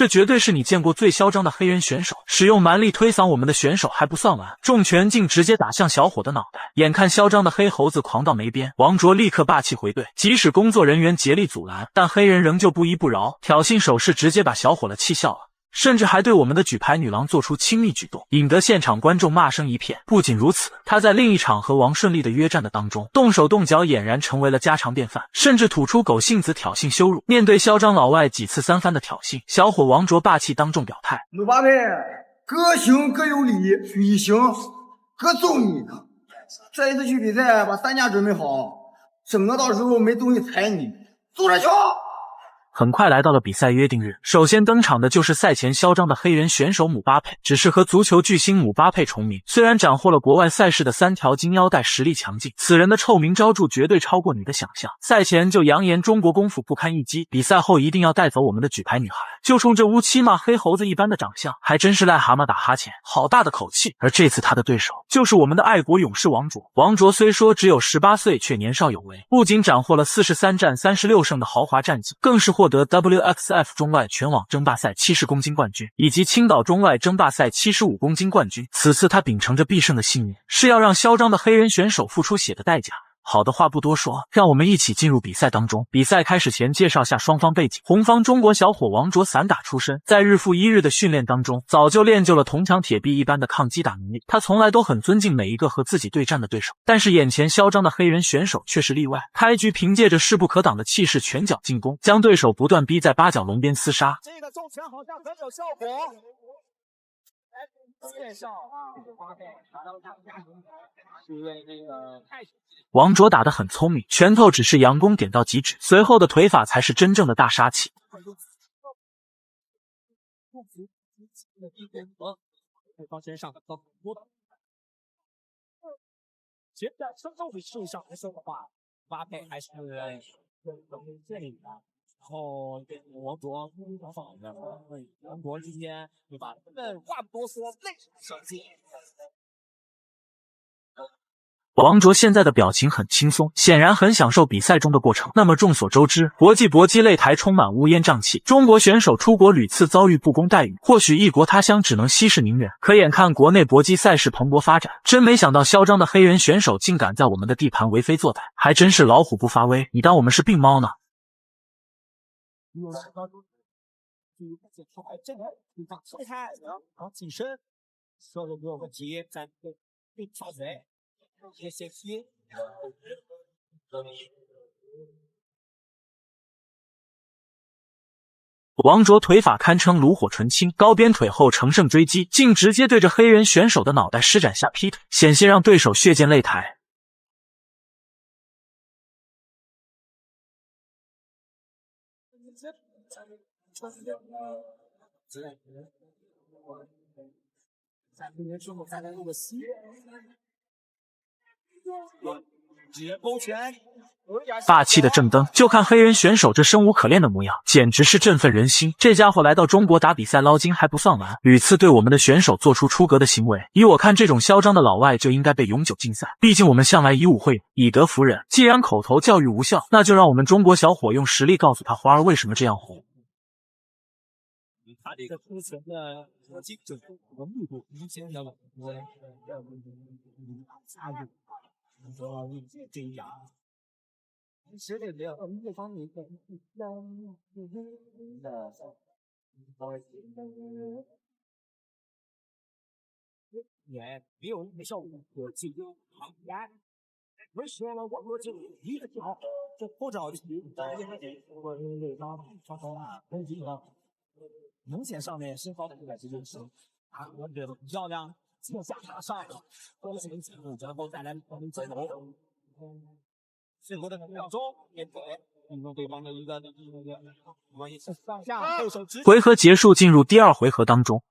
这绝对是你见过最嚣张的黑人选手，使用蛮力推搡我们的选手还不算完，重拳竟直接打向小伙的脑袋。眼看嚣张的黑猴子狂到没边，王卓立刻霸气回怼，即使工作人员竭力阻拦，但黑人仍旧不依不饶，挑衅手势直接把小伙了气笑了。甚至还对我们的举牌女郎做出亲密举动，引得现场观众骂声一片。不仅如此，他在另一场和王顺利的约战的当中，动手动脚俨然成为了家常便饭，甚至吐出狗性子挑衅羞辱。面对嚣张老外几次三番的挑衅，小伙王卓霸气当众表态：鲁八妹，各行各有理，理行各揍你。这一次去比赛，把担架准备好，省得到时候没东西踩你。坐着瞧。很快来到了比赛约定日，首先登场的就是赛前嚣张的黑人选手姆巴佩。只是和足球巨星姆巴佩重名，虽然斩获了国外赛事的3条金腰带，实力强劲，此人的臭名昭著绝对超过你的想象。赛前就扬言中国功夫不堪一击，比赛后一定要带走我们的举牌女孩。就冲这乌漆嘛黑猴子一般的长相，还真是癞蛤蟆打哈欠，好大的口气。而这次他的对手就是我们的爱国勇士王卓。王卓虽说只有18岁，却年少有为，不仅斩获了43战36胜的豪华战绩，更是获得 WXF 中外全网争霸赛70公斤冠军，以及青岛中外争霸赛75公斤冠军。此次他秉承着必胜的信念，是要让嚣张的黑人选手付出血的代价。好的话不多说，让我们一起进入比赛当中。比赛开始前介绍下双方背景。红方中国小伙王卓散打出身，在日复一日的训练当中，早就练就了铜墙铁壁一般的抗击打能力。他从来都很尊敬每一个和自己对战的对手，但是眼前嚣张的黑人选手却是例外。开局凭借着势不可挡的气势拳脚进攻，将对手不断逼在八角笼边厮杀。这个重拳好像很有效果。王卓打得很聪明，拳头只是佯攻点到即止，随后的腿法才是真正的大杀器。现在身高比数上来说的话，搭配还是这里的。然后王卓王卓之间对吧？话不多说，内手机。王卓现在的表情很轻松，显然很享受比赛中的过程。那么众所周知，国际搏击擂台充满乌烟瘴气，中国选手出国屡次遭遇不公待遇，或许异国他乡只能息事宁人。可眼看国内搏击赛事蓬勃发展，真没想到嚣张的黑人选手竟敢在我们的地盘为非作歹，还真是老虎不发威，你当我们是病猫呢？好起身，说了个问题，咱被抓贼。王卓腿法堪称炉火纯青，高边腿后乘胜追击，竟直接对着黑人选手的脑袋施展下劈腿，险些让对手血溅擂台。霸气的正登，就看黑人选手这生无可恋的模样，简直是振奋人心。这家伙来到中国打比赛捞金还不算完，屡次对我们的选手做出出格的行为。以我看，这种嚣张的老外就应该被永久禁赛。毕竟我们向来以武会友，以德服人。既然口头教育无效，那就让我们中国小伙用实力告诉他花儿为什么这样红。他这个出拳的逻辑就是我力度明显的这样。实力没有这方面的也没有那么效果，我自己好来。为什么我说这一个脚就不着急？我明显上面身高的这个是啊，我觉得漂亮，侧下马上，多行几步，然后再来走头。最后的2秒钟，面对对方的一个上下后手直。回合结束，进入第2回合当中。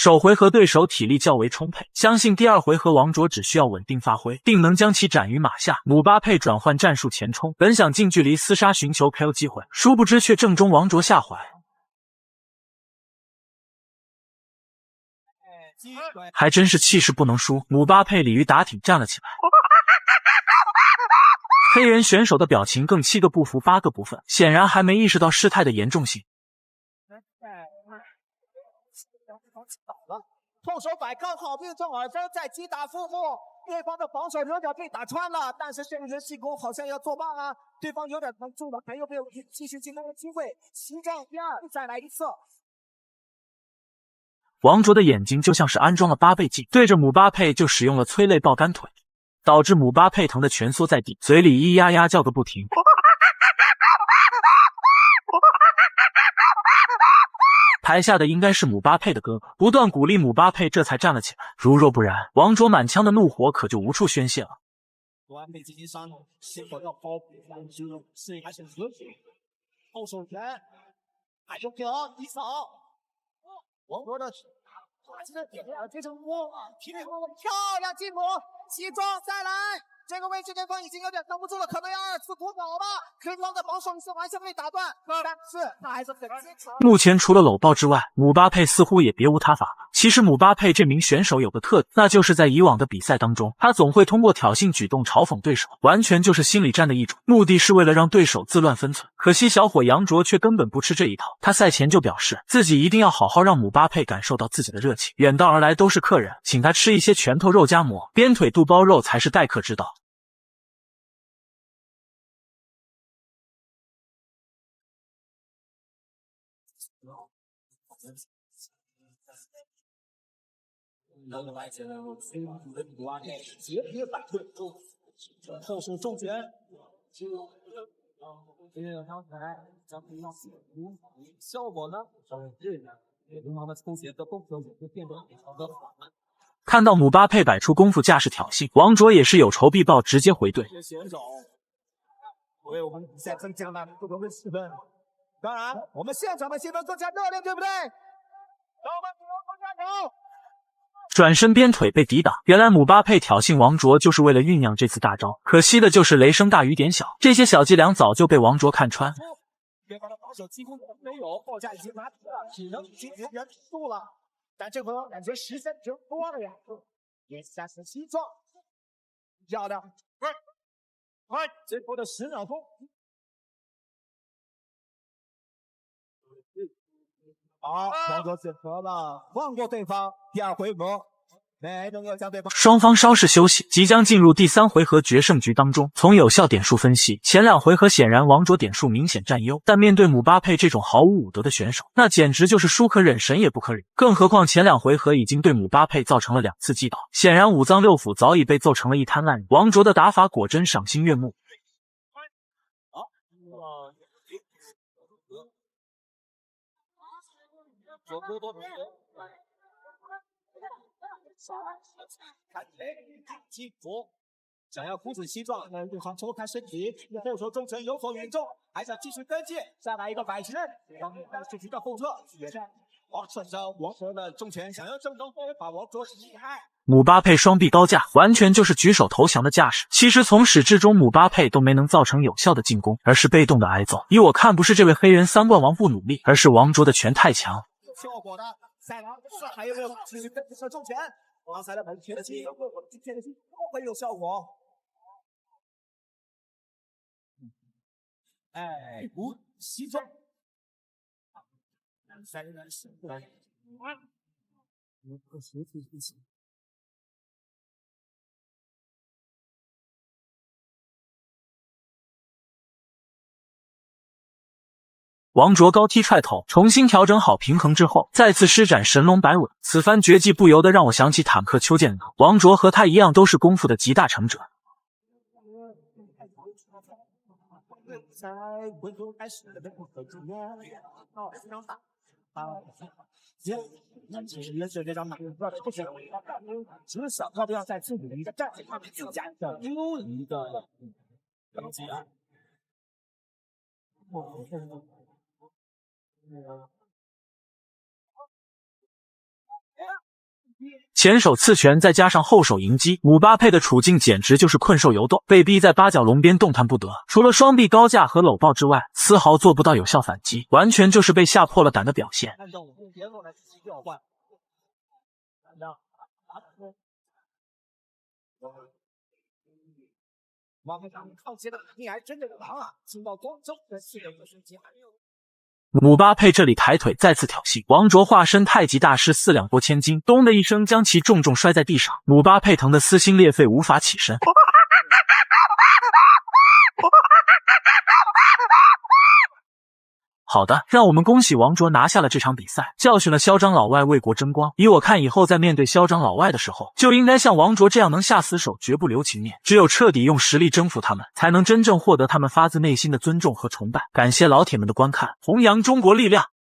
首回合对手体力较为充沛，相信第2回合王卓只需要稳定发挥，定能将其斩于马下。姆巴佩转换战术前冲，本想近距离厮杀寻求 KO 机会，殊不知却正中王卓下怀。还真是气势不能输。姆巴佩鲤鱼打挺站了起来，黑人选手的表情更7个不服8个不忿，显然还没意识到事态的严重性。后手摆刚好命中耳分，再击打腹部，对方的防守有点被打穿了，但是这个人进攻好像要做慢啊，对方有点疼住了，还有没有继续进攻的机会？西装第二，再来一次。王卓的眼睛就像是安装了8倍镜，对着姆巴佩就使用了催泪爆肝腿，导致姆巴佩疼得蜷缩在地，嘴里咿呀呀叫个不停。台下的应该是姆巴佩的哥哥，不断鼓励姆巴佩，这才站了起来。如若不然，王卓满腔的怒火可就无处宣泄了。完美进行伤，是否要包是还是和平？后手拳，还有表一扫。王卓的这种皮内漂亮进攻，西装再来。这个位置对方已经有点撑不住了，可能要2次夺宝吧。对方的防守是完全被打断，但是他还是很坚持。目前除了搂抱之外，姆巴佩似乎也别无他法了。其实姆巴佩这名选手有个特点，那就是在以往的比赛当中，他总会通过挑衅举动嘲讽对手，完全就是心理战的一种，目的是为了让对手自乱分寸。可惜小伙杨卓却根本不吃这一套，他赛前就表示自己一定要好好让姆巴佩感受到自己的热情，远道而来都是客人，请他吃一些拳头肉夹馍，鞭腿肚包肉才是待客之道。后手重拳，效果呢？看到姆巴佩摆出功夫架势挑衅，王卓也是有仇必报，直接回怼。选手为我们比赛增加了不同的气氛。当然，我们现场的气氛更加热烈，对不对？让我们更加油！转身鞭腿被抵挡，原来姆巴佩挑衅王卓就是为了酝酿这次大招。可惜的就是雷声大雨点小，这些小伎俩早就被王卓看穿。对方的防守几乎没有，报价已经拿低了，只能解决原速了。但这回感觉时间挺多了呀。也3西装，漂亮，快，最后的10秒钟。好，王卓选择了放过对方，第2回合没能够将对方。双方稍事休息，即将进入第3回合决胜局当中。从有效点数分析，前2回合显然王卓点数明显占优，但面对姆巴佩这种毫无武德的选手，那简直就是输可忍，神也不可忍。更何况前2回合已经对姆巴佩造成了2次击倒，显然五脏六腑早已被揍成了一滩烂泥。王卓的打法果真赏心悦目。看击服，想要扶持西装，让对方抽开身体，后手重拳有否允重，还想继续跟进，再来一个摆直，对方继续的后撤，趁着王卓的重拳，想要正中后把王卓击开。姆巴佩双臂高架，完全就是举手投降的架势。其实从始至终，姆巴佩都没能造成有效的进攻，而是被动的挨揍。以我看，不是这位黑人3冠王不努力，而是王卓的拳太强。效果的，再来是还有没有继续跟进的重拳？刚才的本拳击，今天的击都很有效果。哎，西装，3人是王卓高踢踹头，重新调整好平衡之后，再次施展神龙摆尾。此番绝技不由得让我想起坦克邱建能。王卓和他一样，都是功夫的集大成者。在回合开始的很重要，非常大。人生这张马，不行，至少要不要在自己的一个战绩上面增加有一个等级啊。前手刺拳再加上后手迎击，姆巴佩的处境简直就是困兽犹斗，被逼在8角笼边动弹不得。除了双臂高架和搂抱之外，丝毫做不到有效反击，完全就是被吓破了胆的表现。按照我们节奏来进行调换，王会长靠前的你还真的有狼啊！情报广州的4个瞬间还没有。姆巴佩这里抬腿再次挑衅，王卓化身太极大师4两拨千斤，咚的一声将其重重摔在地上。姆巴佩疼得撕心裂肺，无法起身。好的，让我们恭喜王卓拿下了这场比赛，教训了嚣张老外，为国争光。以我看，以后在面对嚣张老外的时候，就应该像王卓这样能下死手，绝不留情面。只有彻底用实力征服他们，才能真正获得他们发自内心的尊重和崇拜。感谢老铁们的观看，弘扬中国力量。